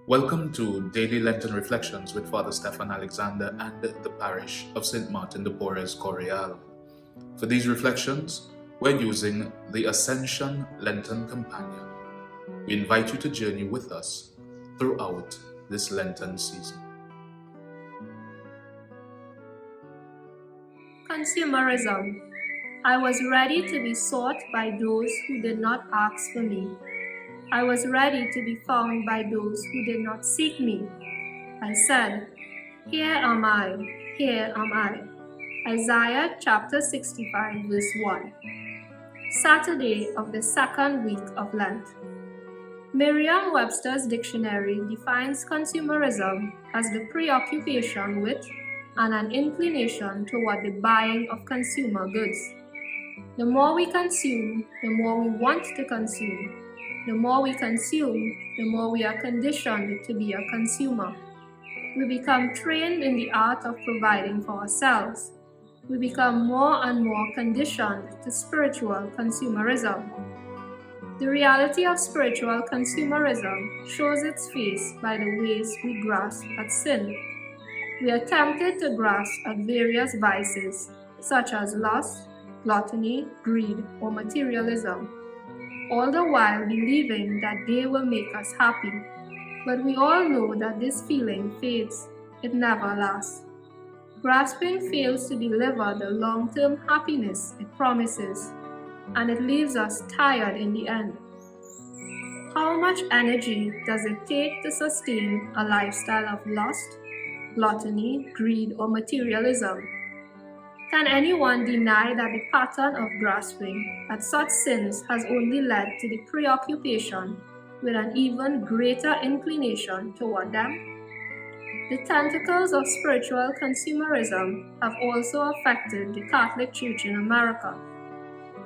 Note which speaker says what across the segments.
Speaker 1: Welcome to Daily Lenten Reflections with Father Stephan Alexander and the Parish of St. Martin de Porres, Coryal. For these reflections, we're using the Ascension Lenten Companion. We invite you to journey with us throughout this Lenten season.
Speaker 2: Consumerism. I was ready to be sought by those who did not ask for me. I was ready to be found by those who did not seek me. I said, "Here am I, here am I." Isaiah chapter 65 verse 1. Saturday of the second week of Lent. Merriam-Webster's dictionary defines consumerism as the preoccupation with and an inclination toward the buying of consumer goods. The more we consume, the more we want to consume. The more we consume, the more we are conditioned to be a consumer. We become trained in the art of providing for ourselves. We become more and more conditioned to spiritual consumerism. The reality of spiritual consumerism shows its face by the ways we grasp at sin. We are tempted to grasp at various vices, such as lust, gluttony, greed, or materialism, all the while believing that they will make us happy. But we all know that this feeling fades. It never lasts. Grasping fails to deliver the long-term happiness it promises, and it leaves us tired in the end. How much energy does it take to sustain a lifestyle of lust, gluttony, greed, or materialism? Can anyone deny that the pattern of grasping at such sins has only led to the preoccupation with an even greater inclination toward them? The tentacles of spiritual consumerism have also affected the Catholic Church in America.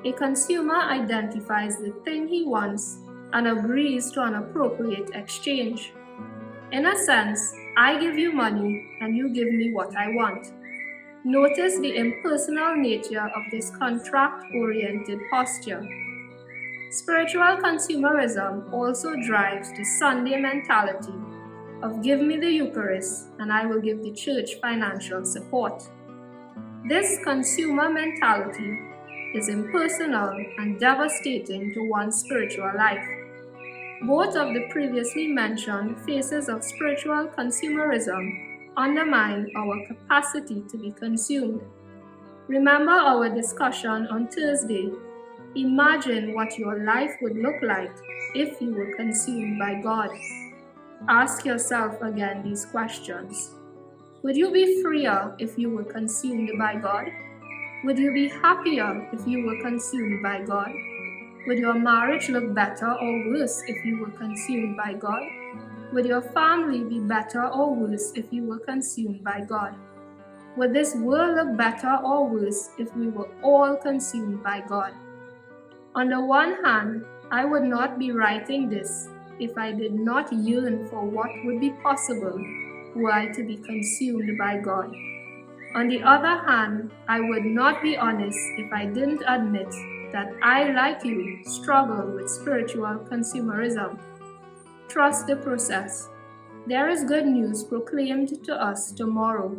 Speaker 2: A consumer identifies the thing he wants and agrees to an appropriate exchange. In a sense, I give you money and you give me what I want. Notice the impersonal nature of this contract-oriented posture. Spiritual consumerism also drives the Sunday mentality of give me the Eucharist and I will give the church financial support. This consumer mentality is impersonal and devastating to one's spiritual life. Both of the previously mentioned phases of spiritual consumerism undermine our capacity to be consumed. Remember our discussion on Thursday. Imagine what your life would look like if you were consumed by God. Ask yourself again these questions. Would you be freer if you were consumed by God? Would you be happier if you were consumed by God? Would your marriage look better or worse if you were consumed by God? Would your family be better or worse if you were consumed by God? Would this world look better or worse if we were all consumed by God? On the one hand, I would not be writing this if I did not yearn for what would be possible were I to be consumed by God. On the other hand, I would not be honest if I didn't admit that I, like you, struggle with spiritual consumerism. Trust the process. There is good news proclaimed to us tomorrow.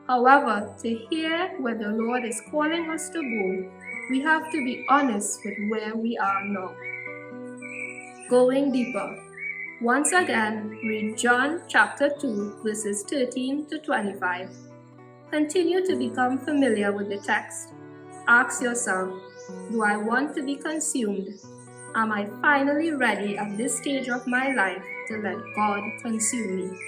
Speaker 2: However, to hear where the Lord is calling us to go, we have to be honest with where we are now. Going deeper. Once again, read John chapter 2, verses 13 to 25. Continue to become familiar with the text. Ask yourself, do I want to be consumed? Am I finally ready at this stage of my life to let God consume me?